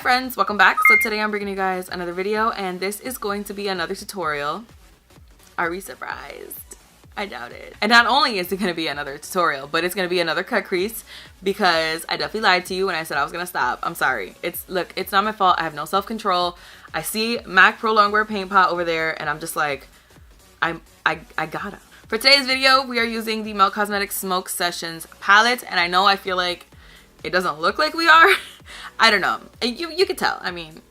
friends, welcome back. So today I'm bringing you guys another video, and this is going to be another tutorial. Are we surprised? I doubt it. And not only is it going to be another tutorial, but it's going to be another cut crease, because I definitely lied to you when I said I was going to stop. I'm sorry. Look, it's not my fault. I have no self-control. I see MAC Prolongwear paint pot over there, and I'm just like, I gotta. For today's video, we are using the Melt Cosmetics Smoke Sessions palette, and I know I feel like it doesn't look like we are. I don't know. You could tell. I mean,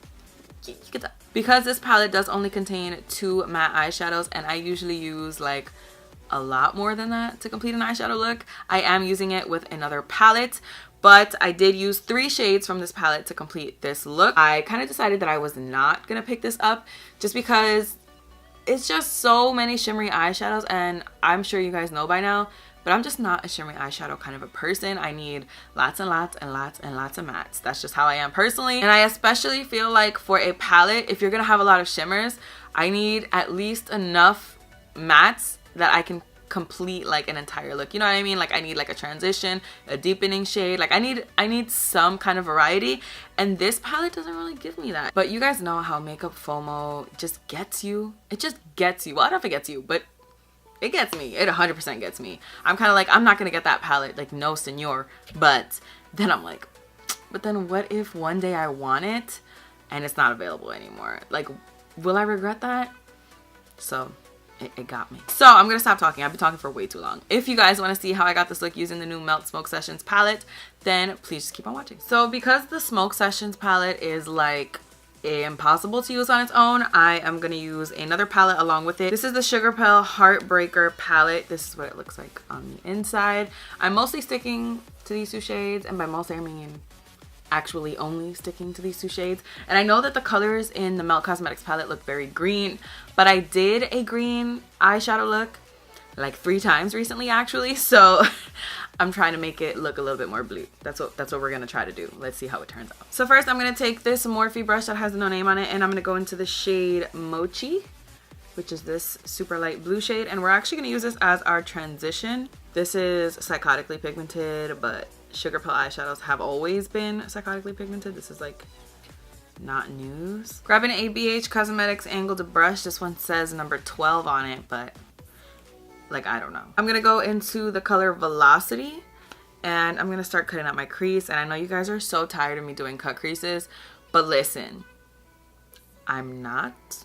you could tell. Because this palette does only contain 2 matte eyeshadows, and I usually use like a lot more than that to complete an eyeshadow look, I am using it with another palette. But I did use 3 shades from this palette to complete this look. I kind of decided that I was not going to pick this up just because it's just so many shimmery eyeshadows, and I'm sure you guys know by now, but I'm just not a shimmery eyeshadow kind of a person. I need lots and lots and lots and lots of mattes. That's just how I am personally. And I especially feel like for a palette, if you're gonna have a lot of shimmers, I need at least enough mattes that I can complete like an entire look. You know what I mean? Like I need like a transition, a deepening shade. Like I need some kind of variety, and this palette doesn't really give me that. But you guys know how makeup FOMO just gets you. It just gets you. Well, I don't know if it gets you, but it gets me. It 100% gets me. I'm kind of like, I'm not gonna get that palette, like no senor. But then I'm like, but then what if one day I want it and it's not available anymore? Like, will I regret that? So it got me. So I'm gonna stop talking. I've been talking for way too long. If you guys want to see how I got this look using the new Melt Smoke Sessions palette, then please just keep on watching. So because the Smoke Sessions palette is like impossible to use on its own, I am gonna use another palette along with it. This is the Sugarpill Heartbreaker palette. This is what it looks like on the inside. I'm mostly sticking to these 2 shades, and by mostly I mean actually only sticking to these 2 shades. And I know that the colors in the Melt Cosmetics palette look very green, but I did a green eyeshadow look like 3 times recently actually, so I'm trying to make it look a little bit more blue. That's what we're gonna try to do. Let's see how it turns out. So first I'm gonna take this Morphe brush that has no name on it, and I'm gonna go into the shade Mochi, which is this super light blue shade, and we're actually gonna use this as our transition. This is psychotically pigmented, but Sugarpill eyeshadows have always been psychotically pigmented. This is like not news. Grabbing an ABH Cosmetics angled brush. This one says number 12 on it, but like, I don't know. I'm gonna go into the color Velocity, and I'm gonna start cutting out my crease. And I know you guys are so tired of me doing cut creases, but listen, I'm not.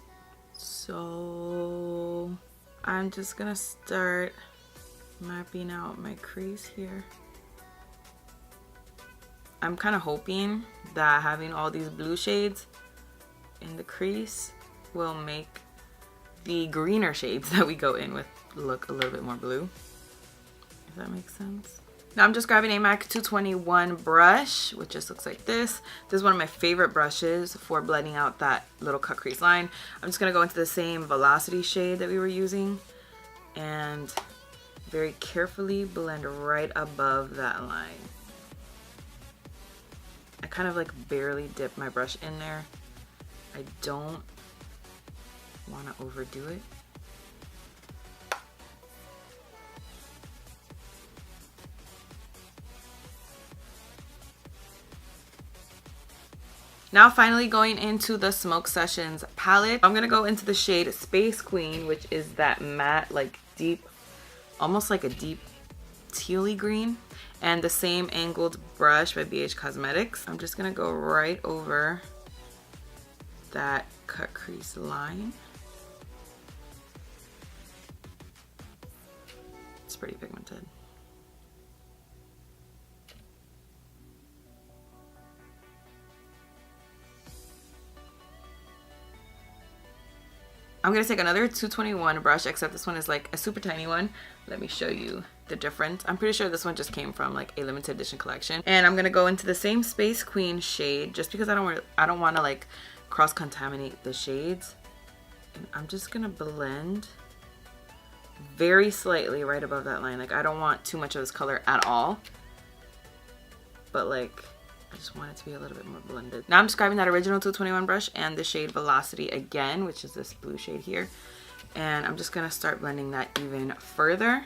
So I'm just gonna start mapping out my crease here. I'm kind of hoping that having all these blue shades in the crease will make the greener shades that we go in with look a little bit more blue, if that makes sense. Now I'm just grabbing a MAC 221 brush, which just looks like this. This is one of my favorite brushes for blending out that little cut crease line. I'm just gonna go into the same Velocity shade that we were using and very carefully blend right above that line. I kind of like barely dip my brush in there. I don't want to overdo it. Now finally going into the Smoke Sessions palette. I'm going to go into the shade Space Queen, which is that matte, like deep, almost like a deep tealy green. And the same angled brush by BH Cosmetics. I'm just gonna go right over that cut crease line. It's pretty pigmented. I'm gonna take another 221 brush, except this one is like a super tiny one. Let me show you the difference. I'm pretty sure this one just came from like a limited edition collection. And I'm gonna go into the same Space Queen shade, just because I don't want to like cross contaminate the shades. And I'm just gonna blend very slightly right above that line. Like I don't want too much of this color at all, but like I just want it to be a little bit more blended. Now I'm just grabbing that original 221 brush and the shade Velocity again, which is this blue shade here. And I'm just gonna start blending that even further.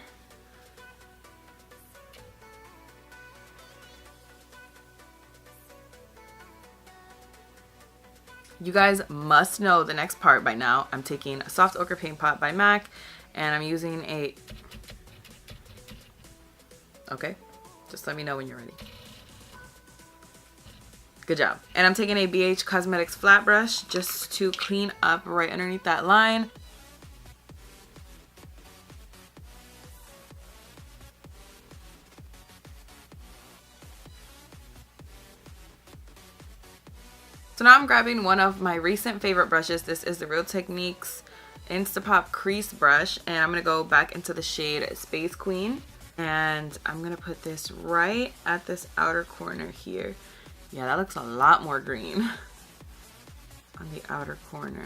You guys must know the next part by now. I'm taking a soft ochre paint pot by MAC, and I'm using a... Okay, just let me know when you're ready. Good job. And I'm taking a BH Cosmetics flat brush just to clean up right underneath that line. So now I'm grabbing one of my recent favorite brushes. This is the Real Techniques Instapop Crease Brush, and I'm going to go back into the shade Space Queen, and I'm going to put this right at this outer corner here. Yeah, that looks a lot more green on the outer corner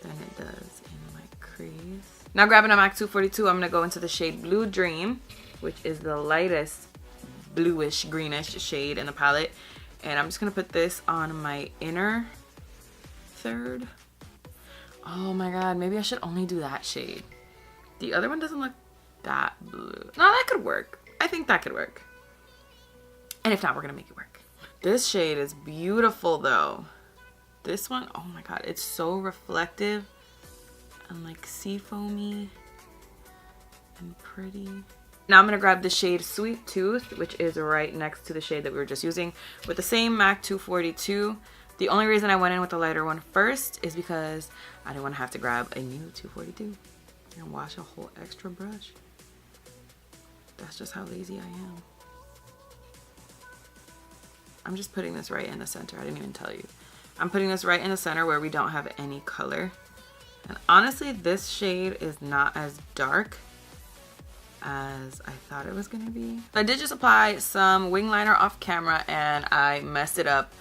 than it does in my crease. Now grabbing a MAC 242, I'm going to go into the shade Blue Dream, which is the lightest bluish greenish shade in the palette. And I'm just going to put this on my inner third. Oh my god, maybe I should only do that shade. The other one doesn't look that blue. No, that could work. I think that could work. And if not, we're going to make it work. This shade is beautiful though. This one, oh my god, it's so reflective and like sea foamy and pretty. Now I'm going to grab the shade Sweet Tooth, which is right next to the shade that we were just using, with the same MAC 242. The only reason I went in with the lighter one first is because I didn't want to have to grab a new 242 and wash a whole extra brush. That's just how lazy I am. I'm just putting this right in the center. I didn't even tell you. I'm putting this right in the center where we don't have any color. And honestly, this shade is not as dark as I thought it was gonna be. I did just apply some wing liner off camera and I messed it up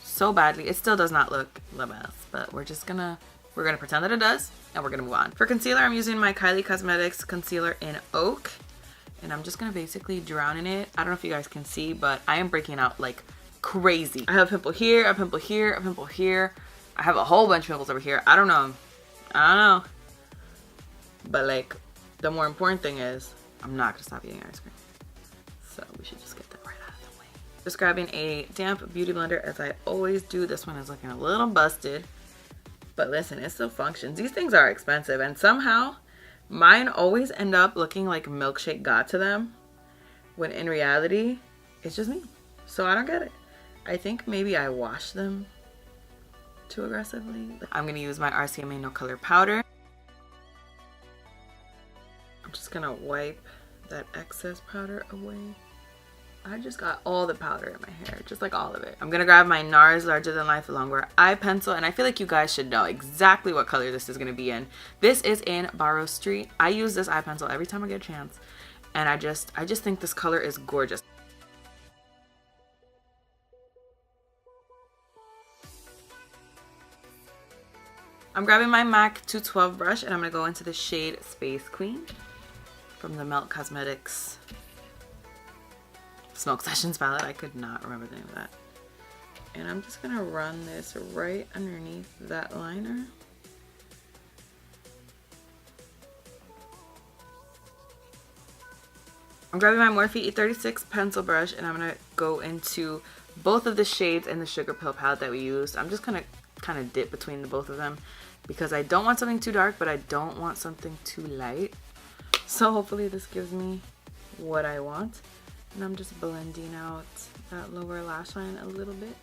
so badly. It still does not look the best, but we're gonna pretend that it does and we're gonna move on. For concealer, I'm using my Kylie Cosmetics concealer in Ochre, and I'm just gonna basically drown in it. I don't know if you guys can see, but I am breaking out like crazy. I have a pimple here, a pimple here, a pimple here. I have a whole bunch of pimples over here. I don't know. But like, the more important thing is I'm not gonna stop eating ice cream. So we should just get that right out of the way. Just grabbing a damp beauty blender as I always do. This one is looking a little busted, but listen, it still functions. These things are expensive and somehow mine always end up looking like milkshake got to them when in reality it's just me. So I don't get it. I think maybe I wash them too aggressively. I'm gonna use my RCMA No Color powder. I'm just gonna wipe that excess powder away. I just got all the powder in my hair, just like all of it. I'm gonna grab my Nars Larger Than Life Prolongwear eye pencil, and I feel like you guys should know exactly what color this is gonna be in. This is in Barrow Street. I use this eye pencil every time I get a chance, and I just think this color is gorgeous. I'm grabbing my MAC 212 brush and I'm gonna go into the shade Space Queen from the Melt Cosmetics Smoke Sessions palette. I could not remember the name of that. And I'm just gonna run this right underneath that liner. I'm grabbing my Morphe E36 pencil brush and I'm gonna go into both of the shades in the Sugarpill palette that we used. I'm just gonna kind of dip between the both of them because I don't want something too dark, but I don't want something too light. So hopefully this gives me what I want. And I'm just blending out that lower lash line a little bit.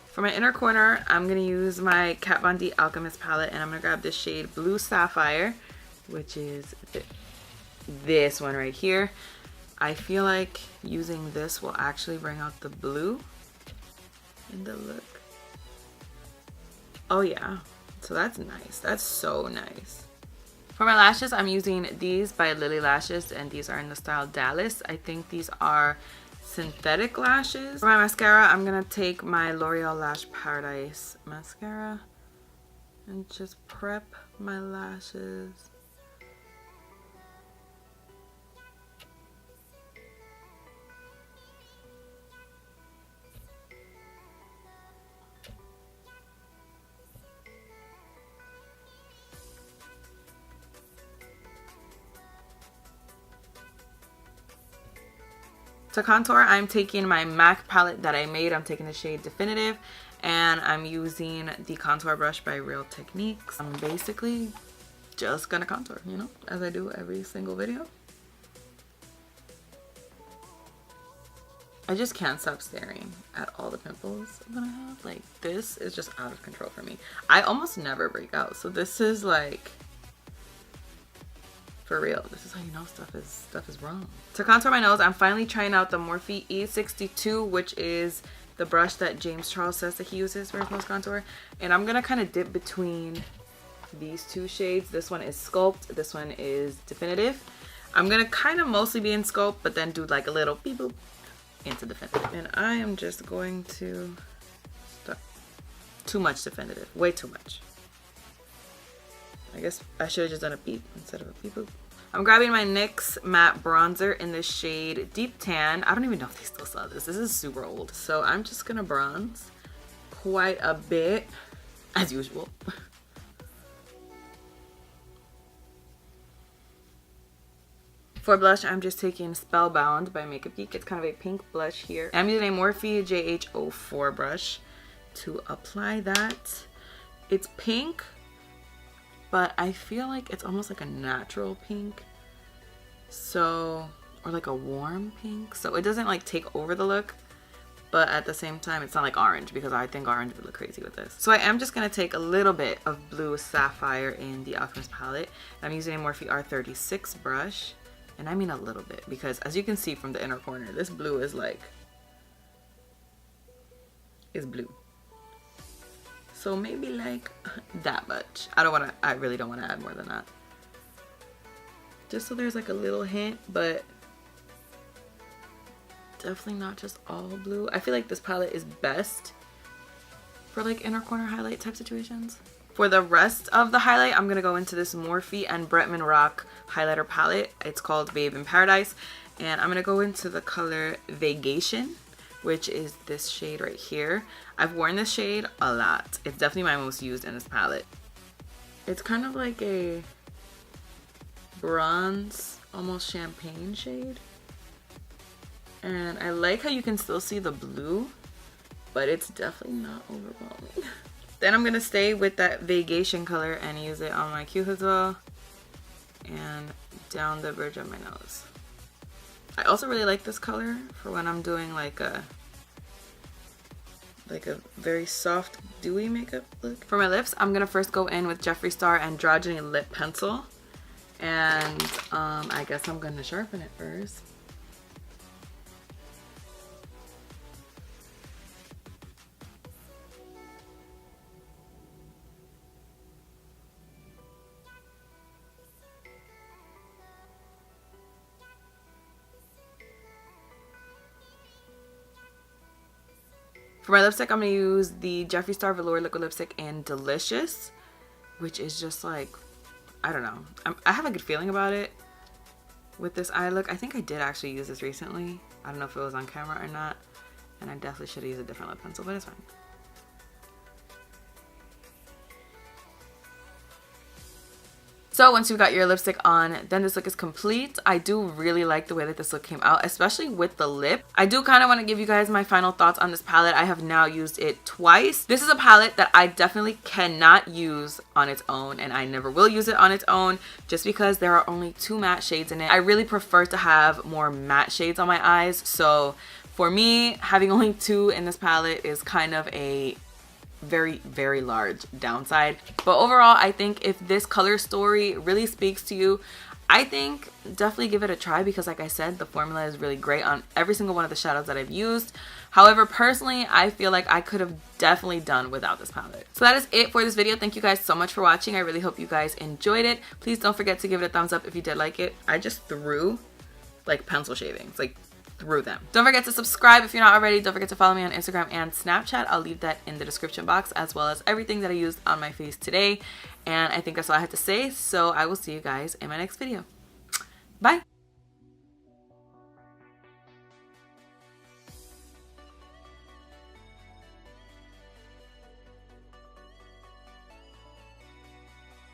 For my inner corner, I'm going to use my Kat Von D Alchemist palette, and I'm going to grab this shade Blue Sapphire, which is this one right here. I feel like using this will actually bring out the blue in the look. Oh yeah, so that's nice. That's so nice. For my lashes, I'm using these by Lilly Lashes, and these are in the style Dallas. I think these are synthetic lashes. For my mascara, I'm gonna take my L'Oreal Lash Paradise mascara and just prep my lashes. To contour, I'm taking my MAC palette that I made. I'm taking the shade Definitive, and I'm using the contour brush by Real Techniques. I'm basically just gonna contour, you know, as I do every single video. I just can't stop staring at all the pimples that I have. Like, this is just out of control for me. I almost never break out, so this is like, for real, this is how you know stuff is wrong. To contour my nose, I'm finally trying out the Morphe E62, which is the brush that James Charles says that he uses for his nose contour. And I'm gonna kind of dip between these two shades. This one is Sculpt, this one is Definitive. I'm gonna kind of mostly be in Sculpt, but then do like a little beep boop into Definitive. And I am just going to stop. Too much Definitive, way too much. I guess I should have just done a beep instead of a beep boop. I'm grabbing my NYX matte bronzer in the shade Deep Tan. I don't even know if they still sell this. This is super old. So I'm just gonna bronze quite a bit, as usual. For blush, I'm just taking Spellbound by Makeup Geek. It's kind of a pink blush here. I'm using a Morphe JH04 brush to apply that. It's pink, but I feel like it's almost like a natural pink. So, or like a warm pink. So it doesn't like take over the look, but at the same time, it's not like orange, because I think orange would look crazy with this. So I am just gonna take a little bit of blue Sapphire in the Alchemist palette. I'm using a Morphe R36 brush. And I mean a little bit, because as you can see from the inner corner, this blue is like, is blue. So maybe like that much. I really don't want to add more than that. Just so there's like a little hint, but definitely not just all blue. I feel like this palette is best for like inner corner highlight type situations. For the rest of the highlight, I'm going to go into this Morphe and Bretman Rock highlighter palette. It's called Babe in Paradise. And I'm going to go into the color Vagaytion, which is this shade right here. I've worn this shade a lot. It's definitely my most used in this palette. It's kind of like a bronze, almost champagne shade. And I like how you can still see the blue, but it's definitely not overwhelming. Then I'm going to stay with that Vagaytion color and use it on my cute as well, and down the bridge of my nose. I also really like this color for when I'm doing like a very soft, dewy makeup look. For my lips, I'm going to first go in with Jeffree Star Androgyny Lip Pencil. And I guess I'm going to sharpen it first. For my lipstick, I'm going to use the Jeffree Star Velour Liquid Lipstick in Delicious, which is just like, I don't know. I have a good feeling about it with this eye look. I think I did actually use this recently. I don't know if it was on camera or not. And I definitely should have used a different lip pencil, but it's fine. So once you've got your lipstick on, then this look is complete. I do really like the way that this look came out, especially with the lip. I do kind of want to give you guys my final thoughts on this palette. I have now used it twice. This is a palette that I definitely cannot use on its own, and I never will use it on its own just because there are only 2 matte shades in it. I really prefer to have more matte shades on my eyes, so for me, having only 2 in this palette is kind of a very large downside. But overall, I think if this color story really speaks to you, I think definitely give it a try, because like I said, the formula is really great on every single one of the shadows that I've used. However, personally, I feel like I could have definitely done without this palette. So that is it for this video. Thank you guys so much for watching. I really hope you guys enjoyed it. Please don't forget to give it a thumbs up if you did like it. I just threw like pencil shavings, like through them. Don't forget to subscribe if you're not already. Don't forget to follow me on Instagram and Snapchat. I'll leave that in the description box, as well as everything that I used on my face today. And I think that's all I have to say, so I will see you guys in my next video. Bye!